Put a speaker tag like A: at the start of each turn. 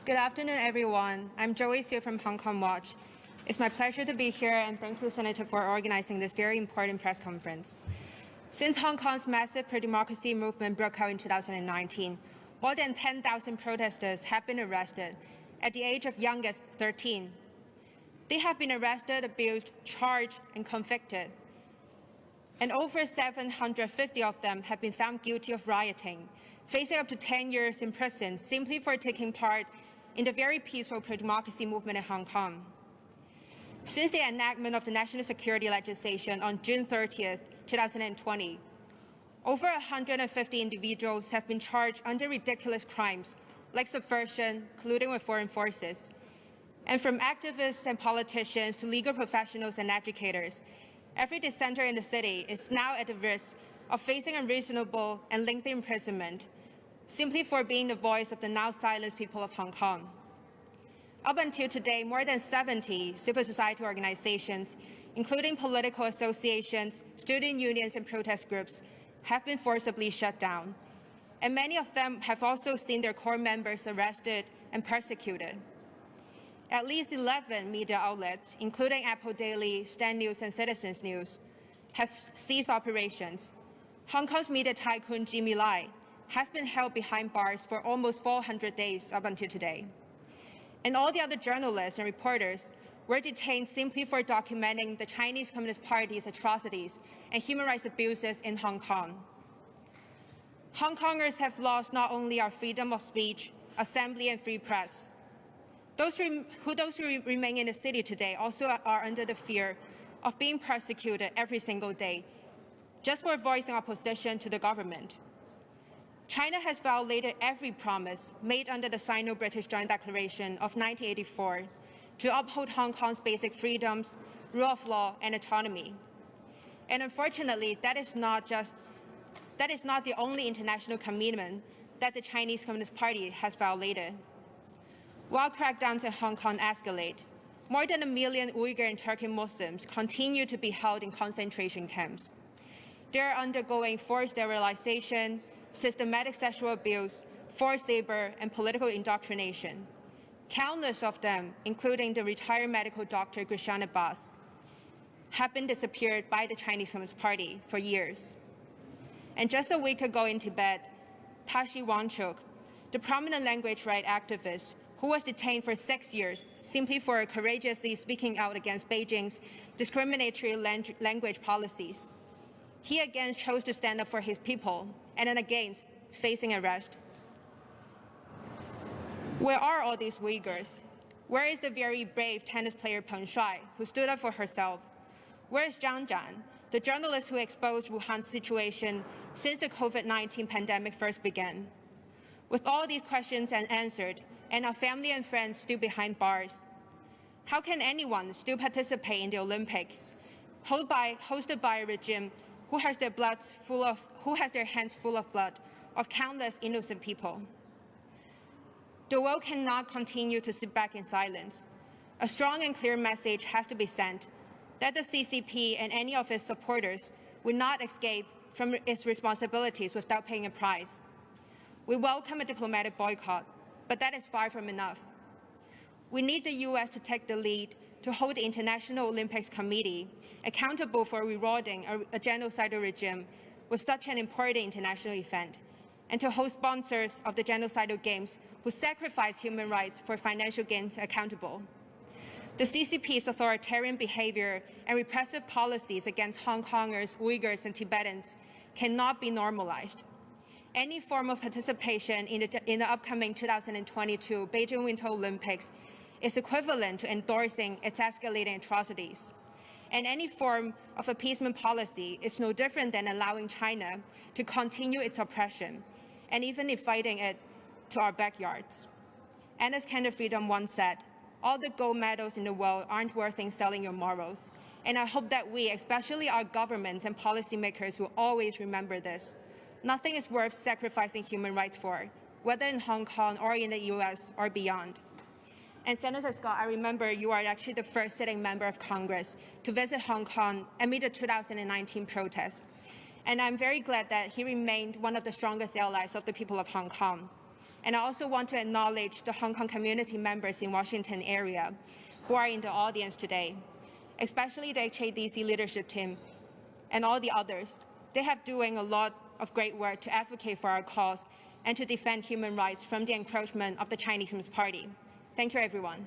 A: Good afternoon, everyone. I'm Joey Siu from Hong Kong Watch. It's my pleasure to be here, and thank you, Senator, for organizing this very important press conference. Since Hong Kong's massive pro-democracy movement broke out in 2019, more than 10,000 protesters have been arrested at the age of youngest 13. They have been arrested, abused, charged, and convicted. And over 750 of them have been found guilty of rioting, facing up to 10 years in prison simply for taking part in the very peaceful pro-democracy movement in Hong Kong. Since the enactment of the national security legislation on June 30th, 2020, over 150 individuals have been charged under ridiculous crimes like subversion, colluding with foreign forces. And from activists and politicians to legal professionals and educators, every dissenter in the city is now at the risk of facing unreasonable and lengthy imprisonment simply for being the voice of the now silenced people of Hong Kong. Up until today, more than 70 civil society organizations, including political associations, student unions, and protest groups, have been forcibly shut down. And many of them have also seen their core members arrested and persecuted. At least 11 media outlets, including Apple Daily, Stand News, and Citizens News, have ceased operations. Hong Kong's media tycoon Jimmy Lai has been held behind bars for almost 400 days up until today. And all the other journalists and reporters were detained simply for documenting the Chinese Communist Party's atrocities and human rights abuses in Hong Kong. Hong Kongers have lost not only our freedom of speech, assembly, and free press. Those who remain in the city today also are under the fear of being persecuted every single day just for voicing opposition to the government. China has violated every promise made under the Sino-British Joint Declaration of 1984 to uphold Hong Kong's basic freedoms, rule of law, and autonomy. And unfortunately, that is not the only international commitment that the Chinese Communist Party has violated. While crackdowns in Hong Kong escalate, more than 1 million Uyghur and Turkic Muslims continue to be held in concentration camps. They are undergoing forced sterilization, systematic sexual abuse, forced labor, and political indoctrination. Countless of them, including the retired medical doctor Grishan Abbas, have been disappeared by the Chinese Communist Party for years. And just a week ago in Tibet, Tashi Wangchuk, the prominent language rights activist who was detained for 6 years simply for courageously speaking out against Beijing's discriminatory language policies, he again chose to stand up for his people and then again facing arrest. Where are all these Uyghurs? Where is the very brave tennis player Peng Shuai, who stood up for herself? Where is Zhang Zhan, the journalist who exposed Wuhan's situation since the COVID-19 pandemic first began? With all these questions unanswered, and our family and friends still behind bars, how can anyone still participate in the Olympics, hosted by a regime who has their hands full of blood of countless innocent people? The world cannot continue to sit back in silence. A strong and clear message has to be sent that the CCP and any of its supporters will not escape from its responsibilities without paying a price. We welcome a diplomatic boycott, but that is far from enough. We need the US to take the lead to hold the International Olympics Committee accountable for rewarding a genocidal regime with such an important international event, and to hold sponsors of the genocidal games who sacrifice human rights for financial gains accountable. The CCP's authoritarian behavior and repressive policies against Hong Kongers, Uyghurs, and Tibetans cannot be normalized. Any form of participation in the upcoming 2022 Beijing Winter Olympics is equivalent to endorsing its escalating atrocities. And any form of appeasement policy is no different than allowing China to continue its oppression, and even inviting it to our backyards. And as Candor Freedom once said, all the gold medals in the world aren't worth in selling your morals. And I hope that we, especially our governments and policymakers, will always remember this. Nothing is worth sacrificing human rights for, whether in Hong Kong or in the US or beyond. And Senator Scott, I remember you are actually the first sitting member of Congress to visit Hong Kong amid the 2019 protests. And I'm very glad that he remained one of the strongest allies of the people of Hong Kong. And I also want to acknowledge the Hong Kong community members in Washington area who are in the audience today, especially the HADC leadership team and all the others. They have doing a lot of great work to advocate for our cause and to defend human rights from the encroachment of the Chinese Communist Party. Thank you, everyone.